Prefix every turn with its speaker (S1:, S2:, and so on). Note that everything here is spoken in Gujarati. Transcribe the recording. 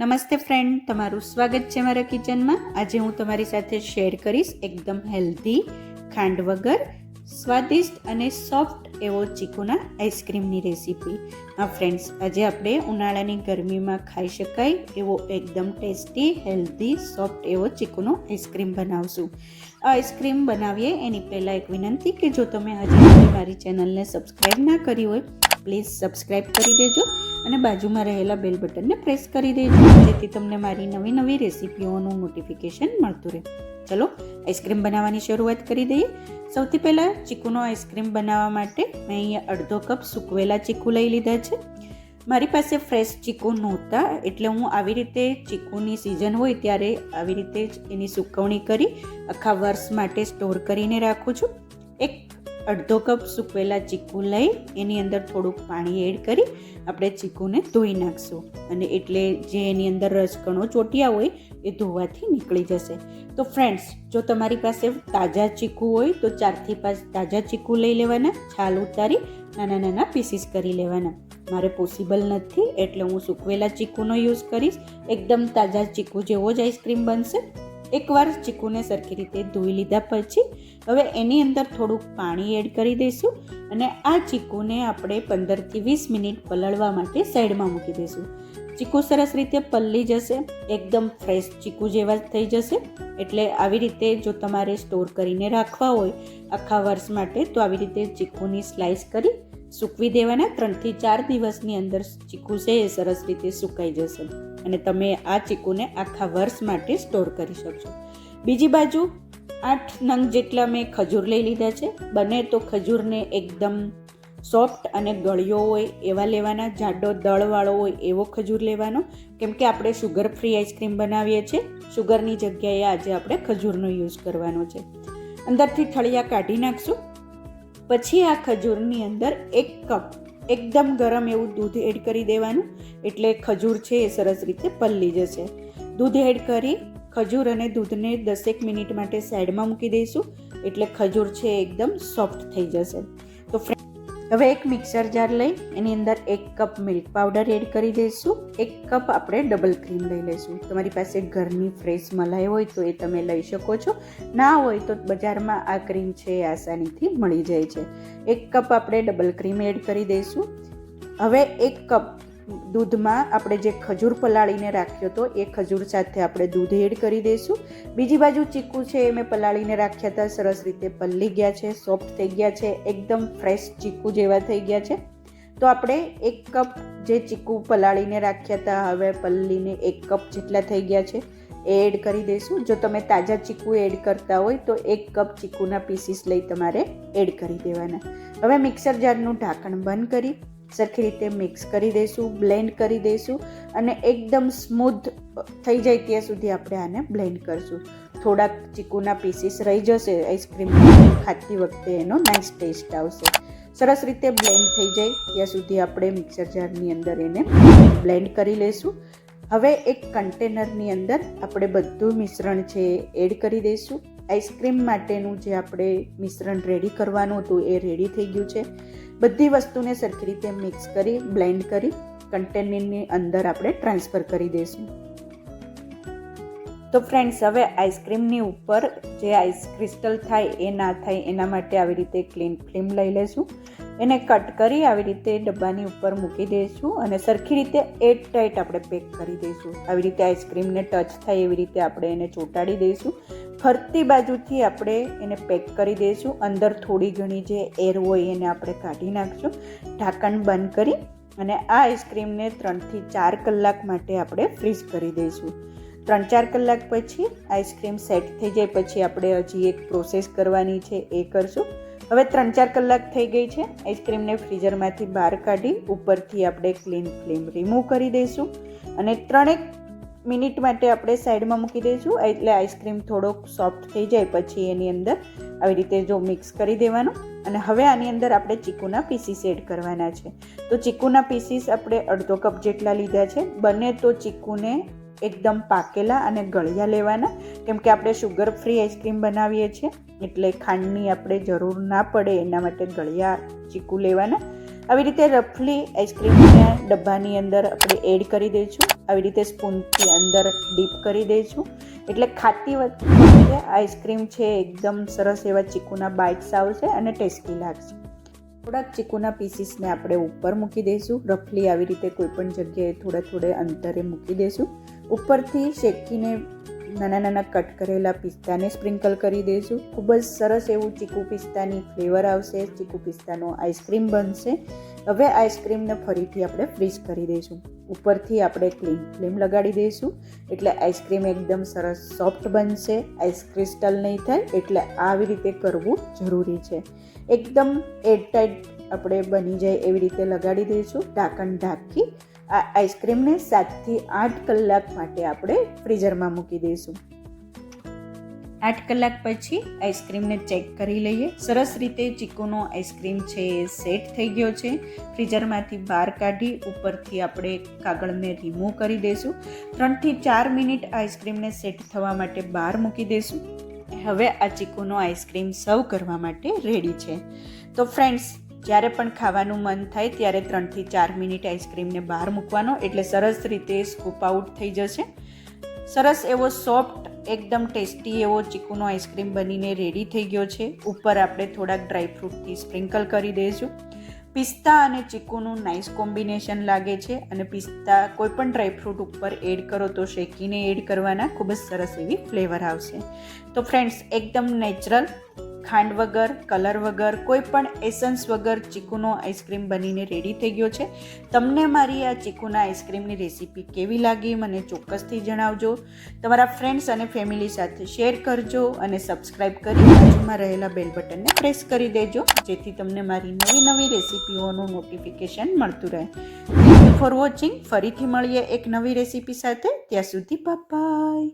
S1: નમસ્તે ફ્રેન્ડ, તમારું સ્વાગત છે મારા કિચનમાં. આજે હું તમારી સાથે શેર કરીશ એકદમ હેલ્ધી, ખાંડ વગર, સ્વાદિષ્ટ અને સોફ્ટ એવો ચીકુના આઈસ્ક્રીમની રેસીપી. હા ફ્રેન્ડ્સ, આજે આપણે ઉનાળાની ગરમીમાં ખાઈ શકાય એવો એકદમ ટેસ્ટી, હેલ્ધી, સોફ્ટ એવો ચીકુનો આઈસ્ક્રીમ બનાવશું. આ આઈસ્ક્રીમ બનાવીએ એની પહેલાં એક વિનંતી કે જો તમે હજી મારી ચેનલને સબસ્ક્રાઈબ ના કરી હોય પ્લીઝ સબસ્ક્રાઈબ કરી દેજો અને બાજુમાં રહેલા બેલ બટનને પ્રેસ કરી દેજો જેથી તમને મારી નવી નવી રેસીપીઓનું નોટિફિકેશન મળતું રહે. ચલો આઈસ્ક્રીમ બનાવવાની શરૂઆત કરી દઈએ. સૌથી પહેલાં ચીકુનો આઈસ્ક્રીમ બનાવવા માટે મેં અહીંયા અડધો કપ સૂકવેલા ચીકુ લઈ લીધા છે. મારી પાસે ફ્રેશ ચીકુ નહોતા એટલે હું આવી રીતે ચીકુની સિઝન હોય ત્યારે આવી રીતે જ એની સૂકવણી કરી આખા વર્ષ માટે સ્ટોર કરીને રાખું છું. એક અડધો કપ સૂકવેલા ચીકુ લઈ એની અંદર થોડુંક પાણી એડ કરી આપણે ચીકુને ધોઈ નાખશું અને એટલે જે એની અંદર રસકણો ચોટ્યા હોય એ ધોવાથી નીકળી જશે. તો ફ્રેન્ડ્સ, જો તમારી પાસે તાજા ચીકુ હોય તો 4થી 5 તાજા ચીકુ લઈ લેવાના, છાલ ઉતારી નાના નાના પીસીસ કરી લેવાના. મારે પોસિબલ નથી એટલે હું સૂકવેલા ચીકુનો યુઝ કરીશ. એકદમ તાજા ચીકુ જેવો જ આઈસ્ક્રીમ બનશે. એકવાર ચીકુને સરખી રીતે ધોઈ લીધા પછી હવે એની અંદર થોડુંક પાણી એડ કરી દઈશું અને આ ચીકુને આપણે 15થી 20 મિનિટ પલળવા માટે સાઈડમાં મૂકી દઈશું. ચીકુ સરસ રીતે પલળી જશે, એકદમ ફ્રેશ ચીકુ જેવા થઈ જશે. એટલે આવી રીતે જો તમારે સ્ટોર કરીને રાખવા હોય આખા વર્ષ માટે તો આવી રીતે ચીકુની સ્લાઇસ કરી સૂકવી દેવાના. 3થી 4 દિવસની અંદર ચીકુ છે એ સરસ રીતે સુકાઈ જશે અને તમે આ ચીકુને આખા વર્ષ માટે સ્ટોર કરી શકશો. બીજી બાજુ 8 નંગ જેટલા મેં ખજૂર લઈ લીધા છે. બને તો ખજૂરને એકદમ સોફ્ટ અને ગળ્યો હોય એવા લેવાના, જાડો દળવાળો હોય એવો ખજૂર લેવાનો, કેમ કે આપણે શુગર ફ્રી આઈસ્ક્રીમ બનાવીએ છીએ. શુગરની જગ્યાએ આજે આપણે ખજૂરનો યુઝ કરવાનો છે. અંદરથી ઠળિયા કાઢી નાખશું. પછી આ ખજૂરની અંદર 1 કપ એકદમ ગરમ એવું દૂધ એડ કરી દેવાનું એટલે ખજૂર છે એ સરસ રીતે પલળી જશે. દૂધ એડ કરી ખજૂર અને દૂધને 10 મિનિટ માટે સાઈડમાં મૂકી દઈશું એટલે ખજૂર છે એકદમ સોફ્ટ થઈ જશે. તો હવે એક મિક્સર જાર લઈ એની અંદર 1 કપ મિલ્ક પાવડર એડ કરી દઈશું. 1 કપ આપણે ડબલ ક્રીમ લઈ લઈશું. તમારી પાસે ઘરની ફ્રેશ મલાઈ હોય તો એ તમે લઈ શકો છો, ના હોય તો બજારમાં આ ક્રીમ છે એ આસાનીથી મળી જાય છે. 1 કપ આપણે ડબલ ક્રીમ એડ કરી દઈશું. હવે 1 કપ દૂધમાં આપણે જે ખજૂર પલાળીને રાખ્યો હતો એ ખજૂર સાથે આપણે દૂધ એડ કરી દઈશું. બીજી બાજુ ચીકુ છે એ મેં પલાળીને રાખ્યા હતા, સરસ રીતે પલળી ગયા છે, સોફ્ટ થઈ ગયા છે, એકદમ ફ્રેશ ચીકુ જેવા થઈ ગયા છે. તો આપણે 1 કપ જે ચીકુ પલાળીને રાખ્યા હતા હવે પલળીને 1 કપ જેટલા થઈ ગયા છે એ એડ કરી દઈશું. જો તમે તાજા ચીકુ એડ કરતા હોય તો 1 કપ ચીકુના પીસીસ લઈ તમારે એડ કરી દેવાના. હવે મિક્સર જારનું ઢાંકણ બંધ કરી સરખી રીતે મિક્સ કરી દઈશું, બ્લેન્ડ કરી દઈશું અને એકદમ સ્મૂથ થઈ જાય ત્યાં સુધી આપણે આને બ્લેન્ડ કરીશું. થોડાક ચીકુના પીસીસ રહી જશે આઈસ્ક્રીમ ખાતી વખતે એનો નાઇસ ટેસ્ટ આવશે. સરસ રીતે બ્લેન્ડ થઈ જાય ત્યાં સુધી આપણે મિક્સર જારની અંદર એને બ્લેન્ડ કરી લઈશું. હવે એક કન્ટેનરની અંદર આપણે બધું મિશ્રણ છે એડ કરી દઈશું. આઈસ્ક્રીમ માટેનું જે આપણે મિશ્રણ રેડી કરવાનું હતું એ રેડી થઈ ગયું છે. બધી વસ્તુને સરખી રીતે મિક્સ કરી બ્લેન્ડ કરી કન્ટેનરની અંદર આપણે ટ્રાન્સફર કરી દઈશું. તો ફ્રેન્ડ્સ, હવે આઈસ્ક્રીમની ઉપર જે આઈસ ક્રિસ્ટલ થાય એ ના થાય એના માટે આવી રીતે ક્લીન ફિલ્મ લઈ લઈશું. એને કટ કરી આવી રીતે ડબ્બાની ઉપર મૂકી દઈશું અને સરખી રીતે એર ટાઈટ આપણે પેક કરી દઈશું. આવી રીતે આઈસ્ક્રીમને ટચ થાય એવી રીતે આપણે એને ચોંટાડી દઈશું. ફરતી બાજુથી આપણે એને પેક કરી દઈશું. અંદર થોડી ઘણી જે એર હોય એને આપણે કાઢી નાખશું. ઢાંકણ બંધ કરી અને આ આઈસ્ક્રીમને 3થી 4 કલાક માટે આપણે ફ્રીઝ કરી દઈશું. 3-4 કલાક પછી આઈસ્ક્રીમ સેટ થઈ જાય પછી આપણે હજી એક પ્રોસેસ કરવાની છે એ કરશું. હવે 3-4 કલાક થઈ ગઈ છે. આઈસ્ક્રીમને ફ્રીઝરમાંથી બહાર કાઢી ઉપરથી આપણે ક્લીન ફિલ્મ રિમૂવ કરી દઈશું અને 3 મિનિટ માટે આપણે સાઈડમાં મૂકી દઈશું એટલે આઈસ્ક્રીમ થોડોક સોફ્ટ થઈ જાય પછી એની અંદર આવી રીતે જો મિક્સ કરી દેવાનું. અને હવે આની અંદર આપણે ચીકુના પીસીસ એડ કરવાના છે. તો ચીકુના પીસીસ આપણે અડધો કપ જેટલા લીધા છે. બને તો ચીકુને એકદમ પાકેલા અને ગળ્યા લેવાના, કેમ કે આપણે શુગર ફ્રી આઈસ્ક્રીમ બનાવીએ છીએ એટલે ખાંડની આપણે જરૂર ના પડે એના માટે ગળ્યા ચીકુ લેવાના. આવી રીતે રફલી આઈસ્ક્રીમના ડબ્બાની અંદર આપણે એડ કરી દઈશું. આવી રીતે સ્પૂનથી અંદર ડીપ કરી દઈશું. એટલે ખાતી વખતે આઈસ્ક્રીમ છે એકદમ સરસ એવા ચીકુના બાઇટ્સ આવશે અને ટેસ્ટી લાગશે. થોડાક ચીકુના પીસીસને આપણે ઉપર મૂકી દઈશું. રફલી આવી રીતે કોઈ પણ જગ્યાએ થોડે અંતરે મૂકી દઈશું. ઉપરથી શેકીને નાના નાના કટ કરેલા પિસ્તાને સ્પ્રિંકલ કરી દઈશું. ખૂબ જ સરસ એવું ચીકુ પિસ્તાની ફ્લેવર આવશે. ચીકુ પિસ્તાનો આઈસ્ક્રીમ બનશે. હવે આઈસ્ક્રીમને ફરીથી આપણે ફ્રીઝ કરી દઈશું. ઉપરથી આપણે ક્લીન ફ્લેમ લગાડી દઈશું. એટલે આઈસ્ક્રીમ એકદમ સરસ સોફ્ટ બનશે. આઈસ ક્રિસ્ટલ નહીં થાય, એટલે આવી રીતે કરવું જરૂરી છે. એકદમ એરટાઈટ આપણે બની જાય એવી રીતે લગાડી દઈશું. ઢાંકણ ઢાંકી આ આઈસ્ક્રીમને 7 થી 8 કલાક માટે આપણે ફ્રીઝરમાં મૂકી દઈશું. 8 કલાક પછી આઈસ્ક્રીમને ચેક કરી લઈએ. સરસ રીતે ચીકુનો આઈસ્ક્રીમ છે એ સેટ થઈ ગયો છે. ફ્રીઝરમાંથી બહાર કાઢી ઉપરથી આપણે કાગળને રિમૂવ કરી દઈશું. 3 થી 4 મિનિટ આઈસ્ક્રીમને સેટ થવા માટે બહાર મૂકી દઈશું. હવે આ ચીકુનો આઈસ્ક્રીમ સર્વ કરવા માટે રેડી છે. તો ફ્રેન્ડ્સ, જ્યારે પણ ખાવાનું મન થાય ત્યારે 3 થી 4 મિનિટ આઈસ્ક્રીમને બહાર મૂકવાનો, એટલે સરસ રીતે સ્કૂપ આઉટ થઈ જશે. સરસ એવો સોફ્ટ એકદમ ટેસ્ટી એવો ચીકુનો આઈસ્ક્રીમ બનીને રેડી થઈ ગયો છે. ઉપર આપણે થોડાક ડ્રાયફ્રૂટથી સ્પ્રિંકલ કરી દઈશું. પિસ્તા અને ચીકુનું નાઇસ કોમ્બિનેશન લાગે છે. અને પિસ્તા કોઈ પણ ડ્રાયફ્રૂટ ઉપર એડ કરો તો શેકીને એડ કરવાના, ખૂબ જ સરસ એવી ફ્લેવર આવશે. તો ફ્રેન્ડ્સ, એકદમ નેચરલ, ખાંડ વગર, કલર વગર, કોઈ પણ એસન્સ વગર ચીકુનો આઈસ્ક્રીમ બનીને રેડી થઈ ગયો છે. તમને મારી આ ચીકુના આઈસ્ક્રીમની રેસીપી કેવી લાગી મને ચોક્કસથી જણાવજો. તમારા ફ્રેન્ડ્સ અને ફેમિલી સાથે શેર કરજો અને સબસ્ક્રાઈબ કરી બાજુમાં રહેલા બેલ બટનને પ્રેસ કરી દેજો, જેથી તમને મારી નવી રેસીપીઓનું નોટિફિકેશન મળતું રહે. Thank you for watching. ફરીથી મળીએ એક નવી રેસીપી સાથે. ત્યાં સુધી બાય.